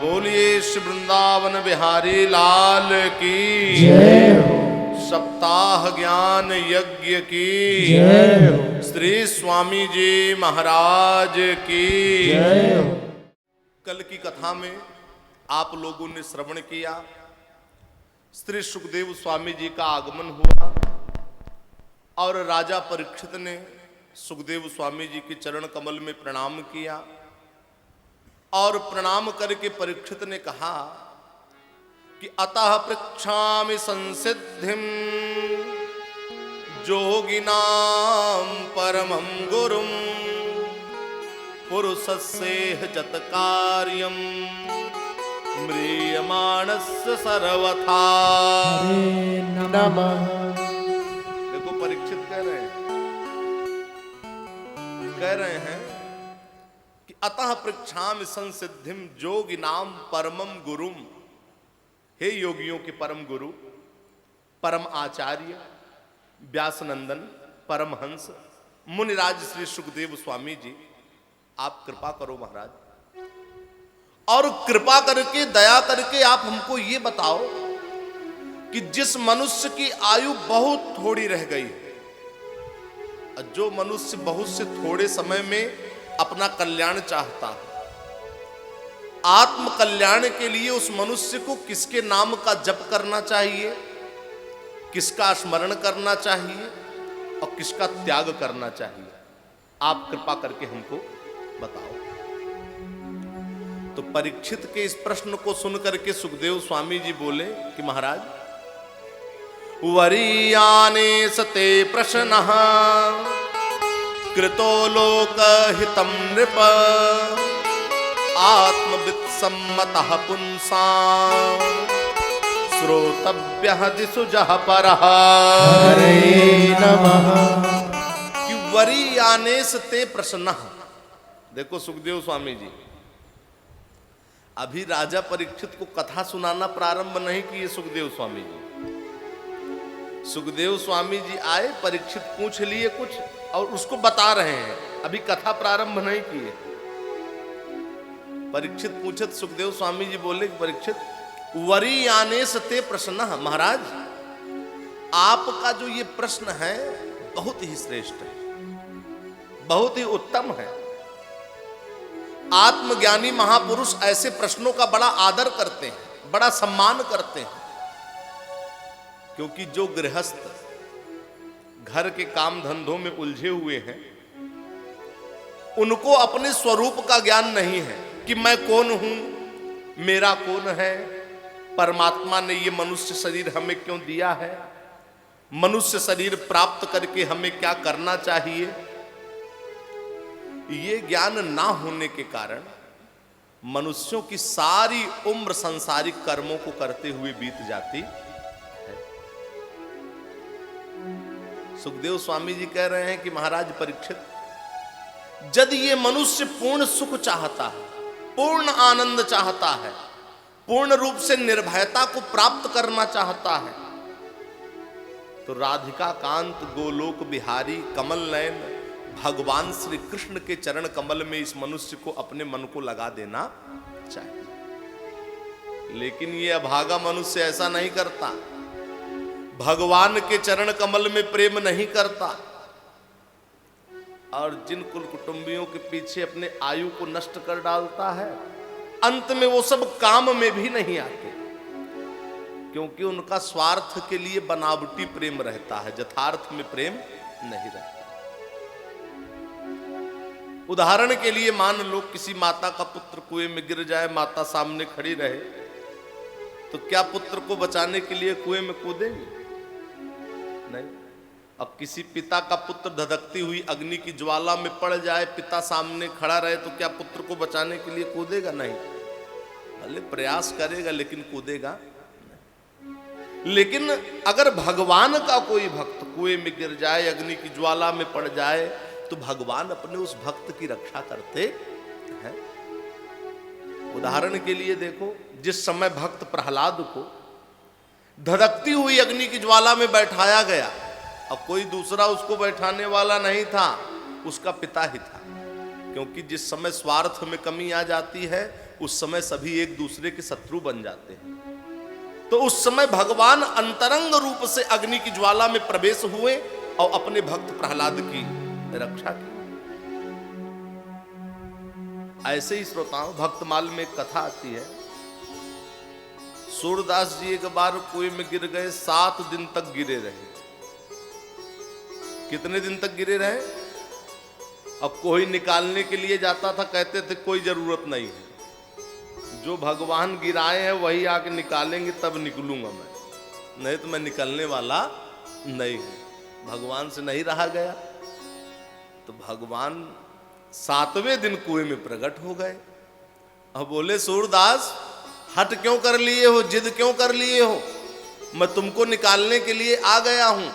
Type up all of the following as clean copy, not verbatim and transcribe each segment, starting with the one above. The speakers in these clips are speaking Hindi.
बोलिए श्री वृंदावन बिहारी लाल की जय हो। सप्ताह ज्ञान यज्ञ की जय हो। श्री स्वामी जी महाराज की जय हो। कल की कथा में आप लोगों ने श्रवण किया, श्री सुखदेव स्वामी जी का आगमन हुआ और राजा परीक्षित ने सुखदेव स्वामी जी के चरण कमल में प्रणाम किया और प्रणाम करके परीक्षित ने कहा कि अतः पृच्छामि संसिद्धिम जोगिनाम परमं गुरुम पुरुषस्येह जत कार्यम म्रियमाणस्य सर्वथा। हरे नमः। देखो परीक्षित कह रहे हैं कि अतः पृच्छामि संसिद्धिम जोगिनाम परमं गुरुम, हे योगियों के परम गुरु, परम आचार्य व्यासनंदन परमहंस मुनिराज श्री सुखदेव स्वामी जी, आप कृपा करो महाराज, और कृपा करके दया करके आप हमको ये बताओ कि जिस मनुष्य की आयु बहुत थोड़ी रह गई है, जो मनुष्य बहुत से थोड़े समय में अपना कल्याण चाहता है, आत्म कल्याण के लिए उस मनुष्य को किसके नाम का जप करना चाहिए, किसका स्मरण करना चाहिए और किसका त्याग करना चाहिए, आप कृपा करके हमको बताओ। तो परीक्षित के इस प्रश्न को सुनकर के सुखदेव स्वामी जी बोले कि महाराज, वरीयाने सते प्रश्नः कृतो लोकहितं नृप आत्मवित्सम्मतः पुंसां श्रोतव्यः दिसुजः परः। हरे नमः। कि वरीयानेस ते प्रश्नः। देखो सुखदेव स्वामी जी अभी राजा परीक्षित को कथा सुनाना प्रारंभ नहीं किए। सुखदेव स्वामी जी आए, परीक्षित पूछ लिए कुछ और उसको बता रहे हैं, अभी कथा प्रारंभ नहीं की है। परीक्षित पूछे, सुखदेव स्वामी जी बोले, परीक्षित वरीयानेस ते प्रश्नः, महाराज आपका जो ये प्रश्न है बहुत ही श्रेष्ठ है, बहुत ही उत्तम है। आत्मज्ञानी महापुरुष ऐसे प्रश्नों का बड़ा आदर करते हैं, बड़ा सम्मान करते हैं, क्योंकि जो गृहस्थ घर के काम धंधों में उलझे हुए हैं, उनको अपने स्वरूप का ज्ञान नहीं है कि मैं कौन हूं, मेरा कौन है, परमात्मा ने ये मनुष्य शरीर हमें क्यों दिया है, मनुष्य शरीर प्राप्त करके हमें क्या करना चाहिए। ये ज्ञान ना होने के कारण मनुष्यों की सारी उम्र सांसारिक कर्मों को करते हुए बीत जाती। सुखदेव स्वामी जी कह रहे हैं कि महाराज परीक्षित, यदि ये मनुष्य पूर्ण सुख चाहता है, पूर्ण आनंद चाहता है, पूर्ण रूप से निर्भयता को प्राप्त करना चाहता है, तो राधिका कांत गोलोक बिहारी कमल नयन भगवान श्री कृष्ण के चरण कमल में इस मनुष्य को अपने मन को लगा देना चाहिए। लेकिन ये अभागा मनुष्य ऐसा नहीं करता, भगवान के चरण कमल में प्रेम नहीं करता, और जिन कुल कुटुंबियों के पीछे अपने आयु को नष्ट कर डालता है, अंत में वो सब काम में भी नहीं आते, क्योंकि उनका स्वार्थ के लिए बनावटी प्रेम रहता है, यथार्थ में प्रेम नहीं रहता। उदाहरण के लिए मान लो किसी माता का पुत्र कुएं में गिर जाए, माता सामने खड़ी रहे, तो क्या पुत्र को बचाने के लिए कुएं में कूदेगी? नहीं। अब किसी पिता का पुत्र धधकती हुई अग्नि की ज्वाला में पड़ जाए, पिता सामने खड़ा रहे, तो क्या पुत्र को बचाने के लिए कूदेगा? नहीं। भले प्रयास करेगा लेकिन कूदेगा नहीं। लेकिन अगर भगवान का कोई भक्त कुएं में गिर जाए, अग्नि की ज्वाला में पड़ जाए, तो भगवान अपने उस भक्त की रक्षा करते हैं। उदाहरण के लिए देखो, जिस समय भक्त प्रहलाद को धधकती हुई अग्नि की ज्वाला में बैठाया गया, और कोई दूसरा उसको बैठाने वाला नहीं था, उसका पिता ही था, क्योंकि जिस समय स्वार्थ में कमी आ जाती है उस समय सभी एक दूसरे के शत्रु बन जाते हैं। तो उस समय भगवान अंतरंग रूप से अग्नि की ज्वाला में प्रवेश हुए और अपने भक्त प्रहलाद की रक्षा की। ऐसे ही श्रोताओं, भक्तमाल में एक कथा आती है, सूरदास जी एक बार कुएं में गिर गए, 7 दिन तक गिरे रहे। कितने दिन तक गिरे रहे? अब कोई निकालने के लिए जाता था, कहते थे कोई जरूरत नहीं है, जो भगवान गिराए हैं वही आके निकालेंगे तब निकलूंगा मैं, नहीं तो मैं निकलने वाला नहीं हूं। भगवान से नहीं रहा गया तो भगवान 7वें दिन कुएं में प्रकट हो गए। अब बोले सूरदास हट क्यों कर लिए हो, जिद क्यों कर लिए हो, मैं तुमको निकालने के लिए आ गया हूं।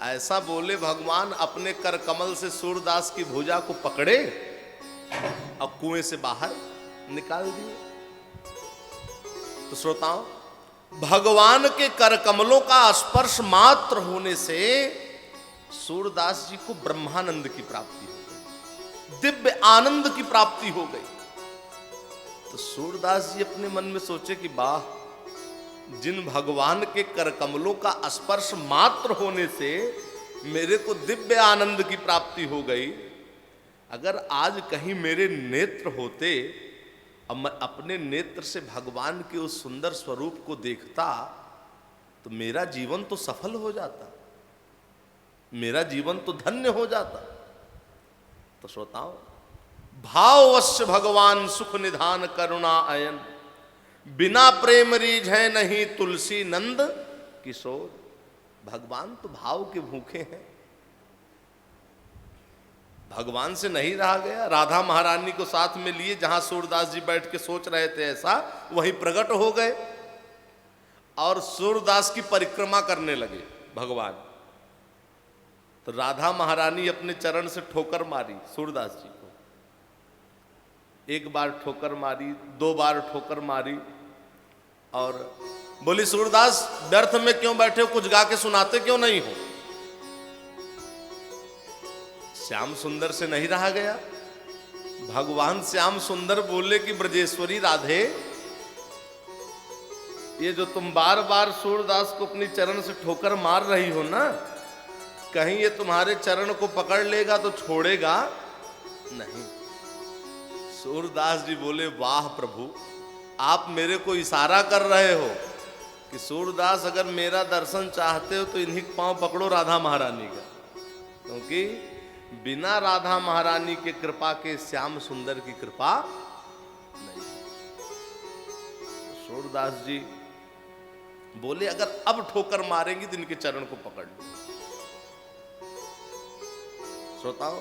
ऐसा बोले भगवान अपने कर कमल से सूरदास की भुजा को पकड़े और कुएं से बाहर निकाल दिए। तो श्रोताओं, भगवान के कर कमलों का स्पर्श मात्र होने से सूरदास जी को ब्रह्मानंद की प्राप्ति हो गई, दिव्य आनंद की प्राप्ति हो गई। तो सूरदास जी अपने मन में सोचे कि वाह, जिन भगवान के कर कमलों का स्पर्श मात्र होने से मेरे को दिव्य आनंद की प्राप्ति हो गई, अगर आज कहीं मेरे नेत्र होते और मैं अपने नेत्र से भगवान के उस सुंदर स्वरूप को देखता तो मेरा जीवन तो सफल हो जाता, मेरा जीवन तो धन्य हो जाता। तो श्रोताओं, भाववश्य भगवान सुख निधान करुणा अयन, बिना प्रेम रीझै नहीं तुलसी नंद किशोर। भगवान तो भाव के भूखे हैं, भगवान से नहीं रहा गया। राधा महारानी को साथ में लिए, जहां सूरदास जी बैठ के सोच रहे थे ऐसा, वहीं प्रकट हो गए और सूरदास की परिक्रमा करने लगे भगवान। तो राधा महारानी अपने चरण से ठोकर मारी सूरदास जी को, एक बार ठोकर मारी, 2 बार ठोकर मारी और बोली सूरदास व्यर्थ में क्यों बैठे हो, कुछ गा के सुनाते क्यों नहीं हो। श्याम सुंदर से नहीं रहा गया। भगवान श्याम सुंदर बोले कि ब्रजेश्वरी राधे, ये जो तुम बार बार सूरदास को अपनी चरण से ठोकर मार रही हो ना, कहीं ये तुम्हारे चरण को पकड़ लेगा तो छोड़ेगा नहीं। सूरदास जी बोले वाह प्रभु, आप मेरे को इशारा कर रहे हो कि सूरदास अगर मेरा दर्शन चाहते हो तो इन्हीं पांव पकड़ो राधा महारानी का, क्योंकि बिना राधा महारानी के कृपा के श्याम सुंदर की कृपा नहीं। सूरदास जी बोले अगर अब ठोकर मारेंगी तो इनके चरण को पकड़ लो। श्रोताओ,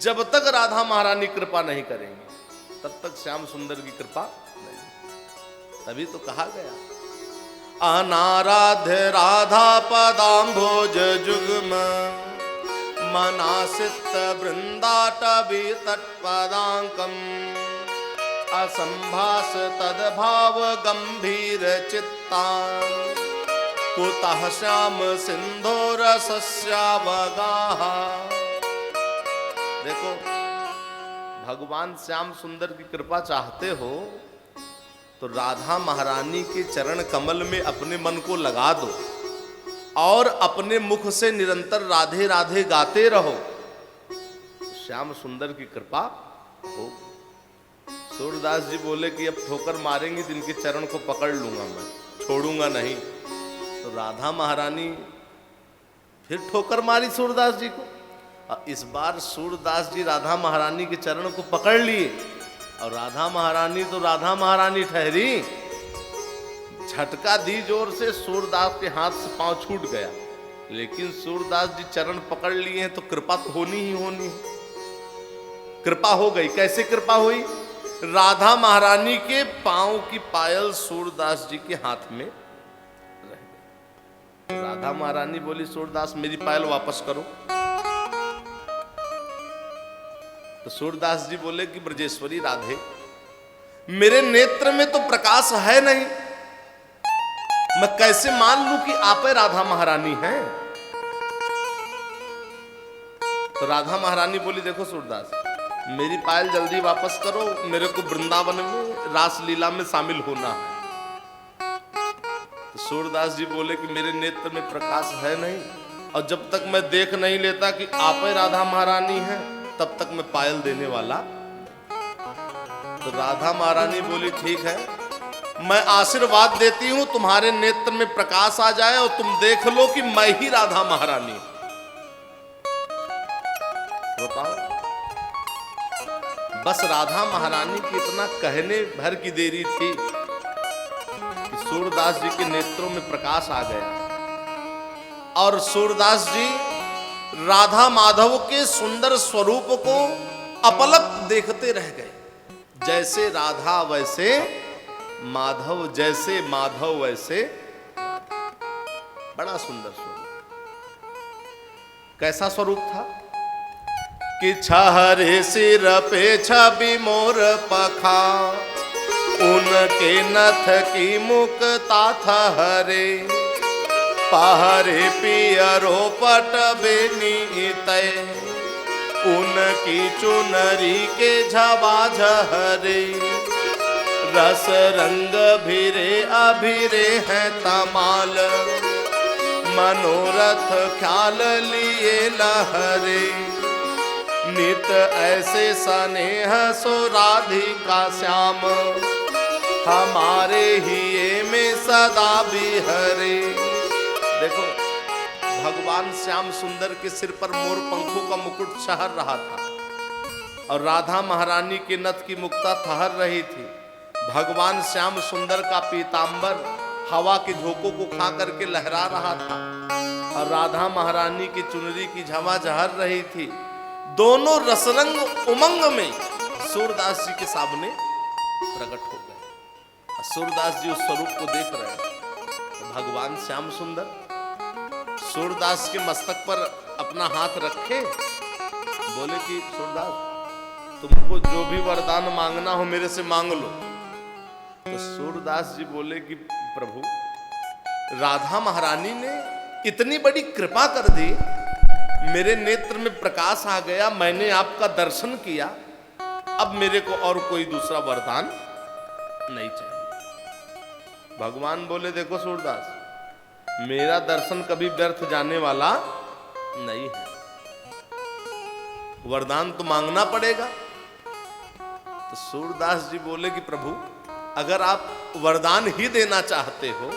जब तक राधा महारानी कृपा नहीं करेंगे तब तक श्याम सुंदर की कृपा नहीं। तभी तो कहा गया अनाराध्य राधा पदाम्भोज जुग्म मनासित वृंदाटवी तत्पदांकम असंभास तद्भाव गंभीर चित्तान कुतः श्याम सिंधो रसस्यावगाः। देखो, भगवान श्याम सुंदर की कृपा चाहते हो तो राधा महारानी के चरण कमल में अपने मन को लगा दो और अपने मुख से निरंतर राधे राधे गाते रहो, श्याम सुंदर की कृपा हो। सूरदास जी बोले कि अब ठोकर मारेंगे तो इनके चरण को पकड़ लूंगा, मैं छोड़ूंगा नहीं। तो राधा महारानी फिर ठोकर मारी सूरदास जी को, और इस बार सूरदास जी राधा महारानी के चरण को पकड़ लिए और राधा महारानी तो राधा महारानी ठहरी, झटका दी जोर से, सूरदास के हाथ से पांव छूट गया। लेकिन सूरदास जी चरण पकड़ लिए हैं तो कृपा तो होनी ही होनी है। कृपा हो गई। कैसे कृपा हुई? राधा महारानी के पांव की पायल सूरदास जी के हाथ में रह गई। राधा महारानी बोली सूरदास मेरी पायल वापस करो। तो सूरदास जी बोले कि ब्रजेश्वरी राधे, मेरे नेत्र में तो प्रकाश है नहीं, मैं कैसे मान लूं कि आप राधा महारानी हैं। तो राधा महारानी बोली देखो सूरदास, मेरी पायल जल्दी वापस करो, मेरे को वृंदावन में रासलीला में शामिल होना है। तो सूरदास जी बोले कि मेरे नेत्र में प्रकाश है नहीं, और जब तक मैं देख नहीं लेता कि आप ही राधा महारानी हैं, तब तक मैं पायल देने वाला। तो राधा महारानी बोली ठीक है, मैं आशीर्वाद देती हूं तुम्हारे नेत्र में प्रकाश आ जाए और तुम देख लो कि मैं ही राधा महारानी हूं। बताओ, बस राधा महारानी की इतना कहने भर की देरी थी कि सूरदास जी के नेत्रों में प्रकाश आ गया, और सूरदास जी राधा माधव के सुंदर स्वरूप को अपलक देखते रह गए। जैसे राधा वैसे माधव, जैसे माधव वैसे राधा। बड़ा सुंदर स्वरूप। कैसा स्वरूप था कि छहरे सिर पे छवि मोर पखा, उनके नथ की मुक्ता था हरे, पहरे पियरो पट बेनी तय, उनकी चुनरी के झबाझरे, रस रंग भिरे अभिरे हैं तमाल, मनोरथ ख्याल लिए लहरे, नित ऐसे स्नेह सो राधिका श्याम, हमारे हिये में सदा बिहरे। देखो, भगवान श्याम सुंदर के सिर पर मोर पंखों का मुकुट शहर रहा था, और राधा महारानी के नथ की मुक्ता ठहर रही थी। भगवान श्याम सुंदर का पीतांबर हवा के झोंकों को खा करके लहरा रहा था, और राधा महारानी की चुनरी की झमा झहर रही थी। दोनों रसरंग उमंग में सूरदास जी के सामने प्रकट हो गए। सूरदास जी उस स्वरूप को देख रहे हैं। भगवान श्याम सुंदर सूरदास के मस्तक पर अपना हाथ रखे, बोले कि सूरदास, तुमको जो भी वरदान मांगना हो मेरे से मांग लो। तो सूरदास जी बोले कि प्रभु, राधा महारानी ने इतनी बड़ी कृपा कर दी, मेरे नेत्र में प्रकाश आ गया, मैंने आपका दर्शन किया, अब मेरे को और कोई दूसरा वरदान नहीं चाहिए। भगवान बोले देखो सूरदास, मेरा दर्शन कभी व्यर्थ जाने वाला नहीं है, वरदान तो मांगना पड़ेगा। तो सूरदास जी बोले कि प्रभु, अगर आप वरदान ही देना चाहते हो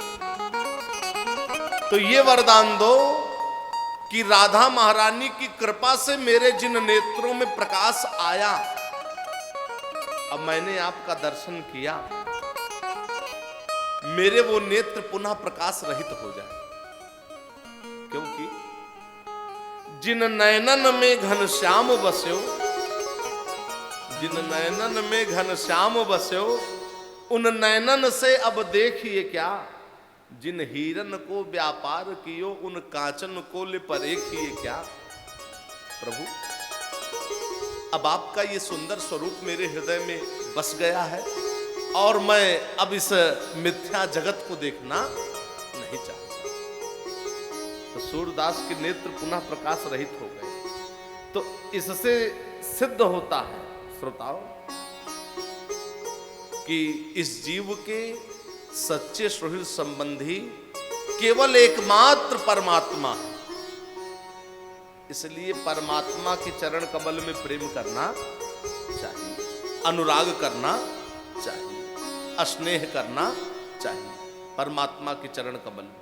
तो ये वरदान दो कि राधा महारानी की कृपा से मेरे जिन नेत्रों में प्रकाश आया, अब मैंने आपका दर्शन किया, मेरे वो नेत्र पुनः प्रकाश रहित हो जाए। क्योंकि जिन नयनन में घनश्याम बस्यो, जिन नयनन में घनश्याम बस्यो, उन नयनन से अब देखिए क्या, जिन हीरन को व्यापार कियो, उन कांचन को ले परेखिए क्या। प्रभु, अब आपका ये सुंदर स्वरूप मेरे हृदय में बस गया है, और मैं अब इस मिथ्या जगत को देखना नहीं चाहता। तो सूरदास के नेत्र पुनः प्रकाश रहित हो गए। तो इससे सिद्ध होता है श्रोताओं कि इस जीव के सच्चे सुहृद संबंधी केवल एकमात्र परमात्मा है। इसलिए परमात्मा के चरण कमल में प्रेम करना चाहिए, अनुराग करना चाहिए, स्नेह करना चाहिए परमात्मा के चरण कमल में।